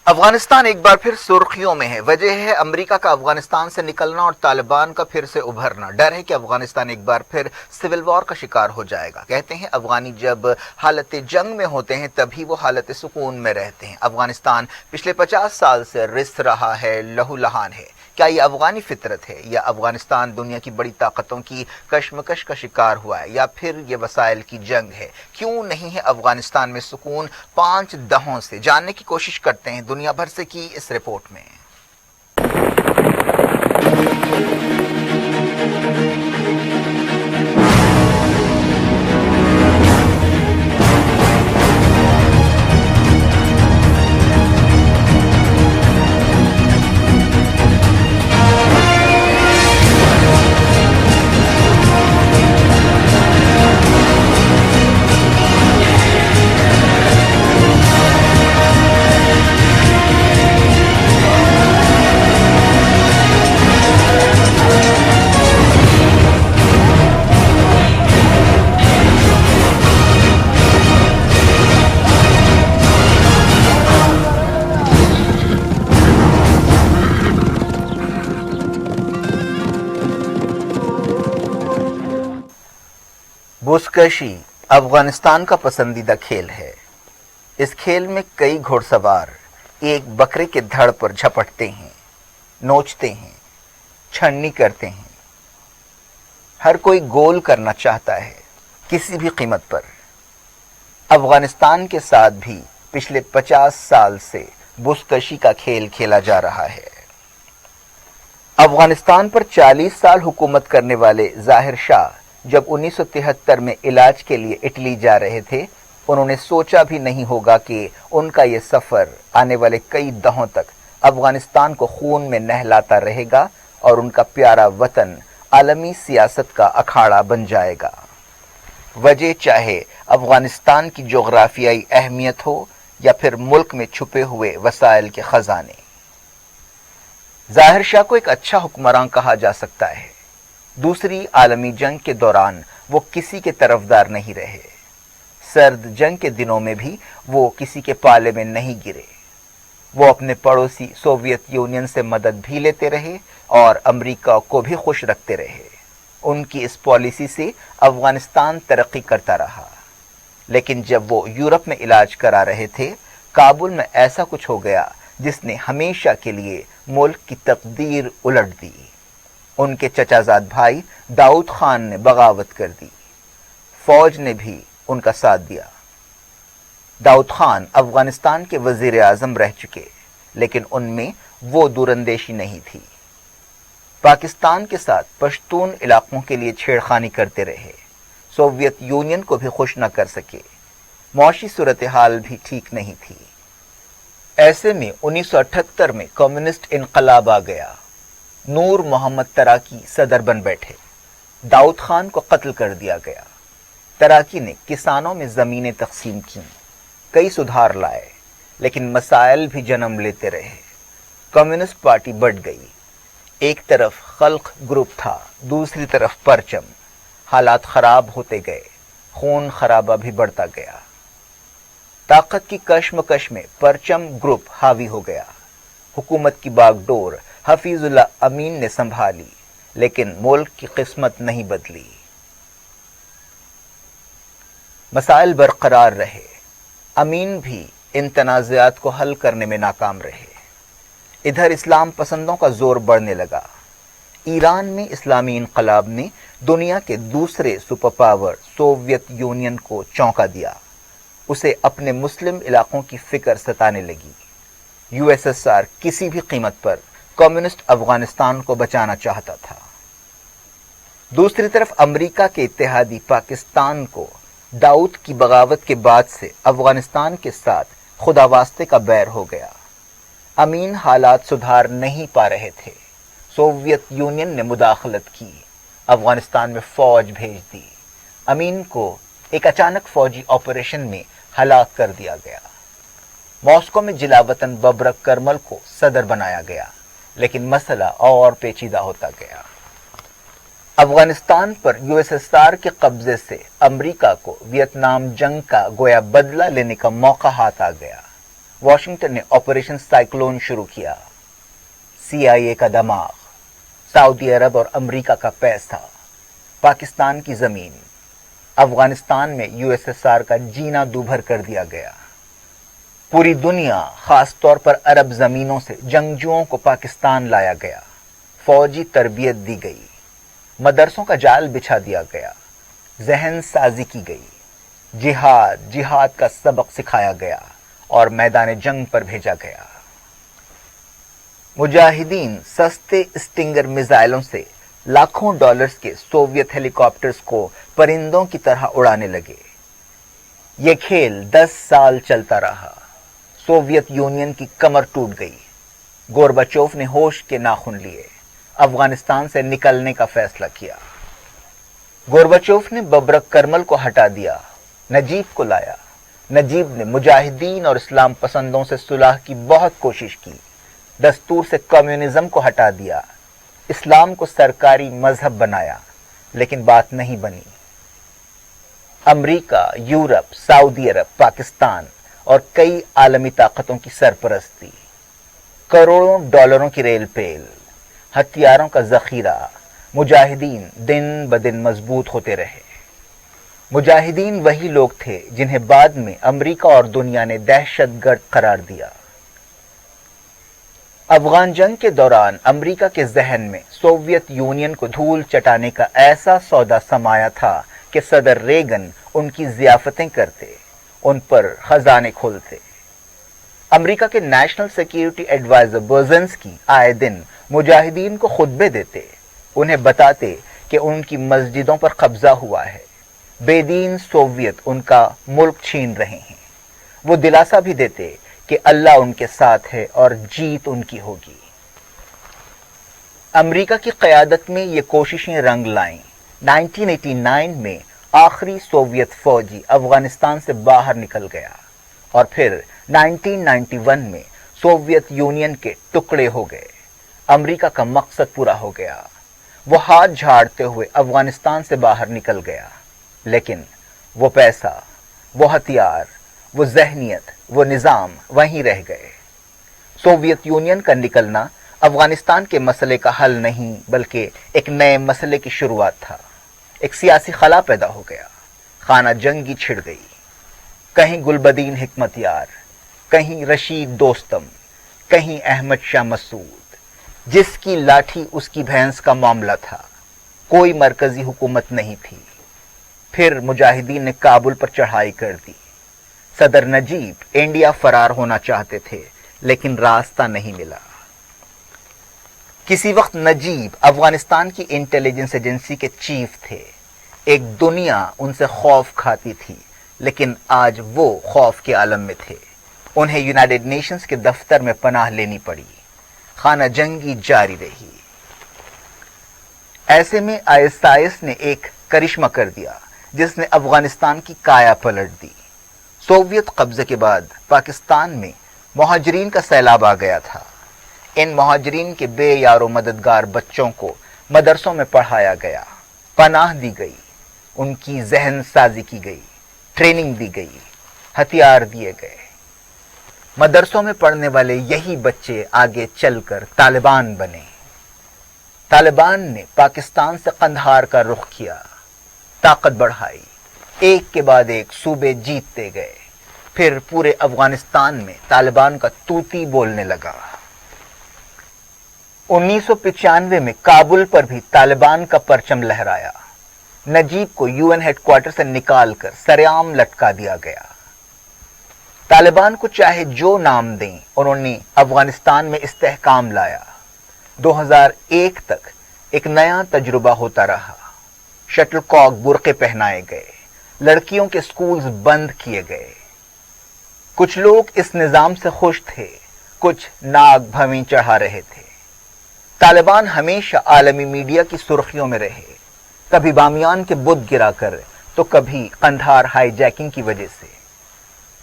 افغانستان ایک بار پھر سرخیوں میں ہے۔ وجہ ہے امریکہ کا افغانستان سے نکلنا اور طالبان کا پھر سے ابھرنا۔ ڈر ہے کہ افغانستان ایک بار پھر سول وار کا شکار ہو جائے گا۔ کہتے ہیں افغانی جب حالت جنگ میں ہوتے ہیں تبھی وہ حالت سکون میں رہتے ہیں۔ افغانستان پچھلے 50 سال سے رس رہا ہے، لہو لہان ہے۔ کیا یہ افغانی فطرت ہے یا افغانستان دنیا کی بڑی طاقتوں کی کشمکش کا شکار ہوا ہے، یا پھر یہ وسائل کی جنگ ہے؟ کیوں نہیں ہے افغانستان میں سکون 5 دہوں سے؟ جاننے کی کوشش کرتے ہیں دنیا بھر سے کی اس رپورٹ میں۔ بزکشی افغانستان کا پسندیدہ کھیل ہے۔ اس کھیل میں کئی گھوڑ سوار ایک بکرے کے دھڑ پر جھپٹتے ہیں، نوچتے ہیں، چھننی کرتے ہیں۔ ہر کوئی گول کرنا چاہتا ہے کسی بھی قیمت پر۔ افغانستان کے ساتھ بھی پچھلے 50 سال سے بزکشی کا کھیل کھیلا جا رہا ہے۔ افغانستان پر 40 سال حکومت کرنے والے ظاہر شاہ جب 1973 میں علاج کے لیے اٹلی جا رہے تھے، انہوں نے سوچا بھی نہیں ہوگا کہ ان کا یہ سفر آنے والے کئی دہوں تک افغانستان کو خون میں نہلاتا رہے گا اور ان کا پیارا وطن عالمی سیاست کا اکھاڑا بن جائے گا۔ وجہ چاہے افغانستان کی جغرافیائی اہمیت ہو یا پھر ملک میں چھپے ہوئے وسائل کے خزانے۔ ظاہر شاہ کو ایک اچھا حکمراں کہا جا سکتا ہے۔ دوسری عالمی جنگ کے دوران وہ کسی کے طرفدار نہیں رہے۔ سرد جنگ کے دنوں میں بھی وہ کسی کے پالے میں نہیں گرے۔ وہ اپنے پڑوسی سوویت یونین سے مدد بھی لیتے رہے اور امریکہ کو بھی خوش رکھتے رہے۔ ان کی اس پالیسی سے افغانستان ترقی کرتا رہا۔ لیکن جب وہ یورپ میں علاج کرا رہے تھے، کابل میں ایسا کچھ ہو گیا جس نے ہمیشہ کے لیے ملک کی تقدیر الٹ دی۔ ان کے چچا زاد بھائی داؤد خان نے بغاوت کر دی۔ فوج نے بھی ان کا ساتھ دیا۔ داؤد خان افغانستان کے وزیر اعظم رہ چکے، لیکن ان میں وہ دوراندیشی نہیں تھی۔ پاکستان کے ساتھ پشتون علاقوں کے لیے چھیڑخانی کرتے رہے۔ سوویت یونین کو بھی خوش نہ کر سکے۔ معاشی صورتحال بھی ٹھیک نہیں تھی۔ ایسے میں 1978 میں کمیونسٹ انقلاب آ گیا۔ نور محمد تراکی صدر بن بیٹھے۔ داؤد خان کو قتل کر دیا گیا۔ تراکی نے کسانوں میں زمینیں تقسیم کیں، کئی سدھار لائے، لیکن مسائل بھی جنم لیتے رہے۔ کمیونسٹ پارٹی بڑھ گئی۔ ایک طرف خلق گروپ تھا، دوسری طرف پرچم۔ حالات خراب ہوتے گئے، خون خرابہ بھی بڑھتا گیا۔ طاقت کی کشمکش میں پرچم گروپ حاوی ہو گیا۔ حکومت کی باغ ڈور حفیظ اللہ امین نے سنبھالی، لیکن ملک کی قسمت نہیں بدلی۔ مسائل برقرار رہے۔ امین بھی ان تنازعات کو حل کرنے میں ناکام رہے۔ ادھر اسلام پسندوں کا زور بڑھنے لگا۔ ایران میں اسلامی انقلاب نے دنیا کے دوسرے سپر پاور سوویت یونین کو چونکا دیا۔ اسے اپنے مسلم علاقوں کی فکر ستانے لگی۔ یو ایس ایس آر کسی بھی قیمت پر کمیونسٹ افغانستان کو بچانا چاہتا تھا۔ دوسری طرف امریکہ کے اتحادی پاکستان کو داؤد کی بغاوت کے بعد سے افغانستان کے ساتھ خدا واسطے کا بیر ہو گیا۔ امین حالات سدھار نہیں پا رہے تھے۔ سوویت یونین نے مداخلت کی، افغانستان میں فوج بھیج دی۔ امین کو ایک اچانک فوجی آپریشن میں ہلاک کر دیا گیا۔ ماسکو میں جلاوطن ببرک کرمل کو صدر بنایا گیا، لیکن مسئلہ اور پیچیدہ ہوتا گیا۔ افغانستان پر یو ایس ایس آر کے قبضے سے امریکہ کو ویتنام جنگ کا گویا بدلہ لینے کا موقع ہاتھ آ گیا۔ واشنگٹن نے آپریشن سائیکلون شروع کیا۔ CIA کا دماغ، سعودی عرب اور امریکہ کا پیسہ، پاکستان کی زمین، افغانستان میں USSR کا جینا دوبھر کر دیا گیا۔ پوری دنیا، خاص طور پر عرب زمینوں سے جنگجوؤں کو پاکستان لایا گیا، فوجی تربیت دی گئی، مدرسوں کا جال بچھا دیا گیا، ذہن سازی کی گئی، جہاد کا سبق سکھایا گیا اور میدان جنگ پر بھیجا گیا۔ مجاہدین سستے اسٹنگر میزائلوں سے لاکھوں ڈالرز کے سوویت ہیلی کاپٹرز کو پرندوں کی طرح اڑانے لگے۔ یہ کھیل 10 سال چلتا رہا۔ سوویت یونین کی کمر ٹوٹ گئی۔ گورباچوف نے ہوش کے ناخن لیے، افغانستان سے نکلنے کا فیصلہ کیا۔ گورباچوف نے ببرک کرمل کو ہٹا دیا، نجیب کو لایا۔ نجیب نے مجاہدین اور اسلام پسندوں سے صلح کی بہت کوشش کی، دستور سے کمیونزم کو ہٹا دیا، اسلام کو سرکاری مذہب بنایا، لیکن بات نہیں بنی۔ امریکہ، یورپ، سعودی عرب، پاکستان اور کئی عالمی طاقتوں کی سرپرستی، کروڑوں ڈالروں کی ریل پیل، ہتھیاروں کا ذخیرہ، مجاہدین دن بدن مضبوط ہوتے رہے۔ مجاہدین وہی لوگ تھے جنہیں بعد میں امریکہ اور دنیا نے دہشت گرد قرار دیا۔ افغان جنگ کے دوران امریکہ کے ذہن میں سوویت یونین کو دھول چٹانے کا ایسا سودا سمایا تھا کہ صدر ریگن ان کی ضیافتیں کرتے، ان پر خزانے کھولتے۔ امریکہ کے نیشنل سیکیورٹی ایڈوائزر برزنسکی آئے دن مجاہدین کو خطبے دیتے، انہیں بتاتے کہ ان کی مسجدوں پر قبضہ ہوا ہے، بے دین سوویت ان کا ملک چھین رہے ہیں۔ وہ دلاسا بھی دیتے کہ اللہ ان کے ساتھ ہے اور جیت ان کی ہوگی۔ امریکہ کی قیادت میں یہ کوششیں رنگ لائیں۔ 1989 میں آخری سوویت فوجی افغانستان سے باہر نکل گیا اور پھر 1991 میں سوویت یونین کے ٹکڑے ہو گئے۔ امریکہ کا مقصد پورا ہو گیا، وہ ہاتھ جھاڑتے ہوئے افغانستان سے باہر نکل گیا، لیکن وہ پیسہ، وہ ہتھیار، وہ ذہنیت، وہ نظام وہیں رہ گئے۔ سوویت یونین کا نکلنا افغانستان کے مسئلے کا حل نہیں بلکہ ایک نئے مسئلے کی شروعات تھا۔ ایک سیاسی خلا پیدا ہو گیا، خانہ جنگی چھڑ گئی، کہیں گلبدین حکمت یار، کہیں رشید دوستم، کہیں احمد شاہ مسعود، جس کی لاٹھی اس کی بھینس کا معاملہ تھا۔ کوئی مرکزی حکومت نہیں تھی۔ پھر مجاہدین نے کابل پر چڑھائی کر دی۔ صدر نجیب انڈیا فرار ہونا چاہتے تھے لیکن راستہ نہیں ملا۔ کسی وقت نجیب افغانستان کی انٹیلیجنس ایجنسی کے چیف تھے۔ ایک دنیا ان سے خوف کھاتی تھی، لیکن آج وہ خوف کے عالم میں تھے۔ انہیں یونائیٹڈ نیشنز کے دفتر میں پناہ لینی پڑی۔ خانہ جنگی جاری رہی۔ ایسے میں ISIS نے ایک کرشمہ کر دیا جس نے افغانستان کی کایا پلٹ دی۔ سوویت قبضے کے بعد پاکستان میں مہاجرین کا سیلاب آ گیا تھا۔ ان مہاجرین کے بے یار و مددگار بچوں کو مدرسوں میں پڑھایا گیا، پناہ دی گئی، ان کی ذہن سازی کی گئی، ٹریننگ دی گئی، ہتھیار دیے گئے۔ مدرسوں میں پڑھنے والے یہی بچے آگے چل کر طالبان بنے۔ طالبان نے پاکستان سے قندھار کا رخ کیا، طاقت بڑھائی، ایک کے بعد ایک صوبے جیتتے گئے۔ پھر پورے افغانستان میں طالبان کا توتی بولنے لگا۔ 1995 میں کابل پر بھی طالبان کا پرچم لہرایا۔ نجیب کو UN ہیڈ کوارٹر سے نکال کر سرعام لٹکا دیا گیا۔ طالبان کو چاہے جو نام دیں، انہوں نے افغانستان میں استحکام لایا۔ 2001 تک ایک نیا تجربہ ہوتا رہا۔ شٹل کاک برقعے پہنائے گئے، لڑکیوں کے سکولز بند کیے گئے۔ کچھ لوگ اس نظام سے خوش تھے، کچھ ناگ بھویں چڑھا رہے تھے۔ طالبان ہمیشہ عالمی میڈیا کی سرخیوں میں رہے، کبھی بامیان کے بت گرا کر تو کبھی قندھار ہائی جیکنگ کی وجہ سے۔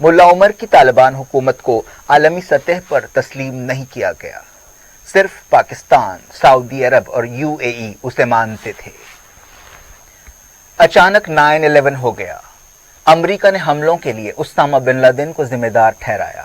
ملا عمر کی طالبان حکومت کو عالمی سطح پر تسلیم نہیں کیا گیا، صرف پاکستان، سعودی عرب اور UAE اسے مانتے تھے۔ اچانک 9/11 ہو گیا۔ امریکہ نے حملوں کے لیے اسامہ بن لادن کو ذمہ دار ٹھہرایا۔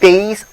23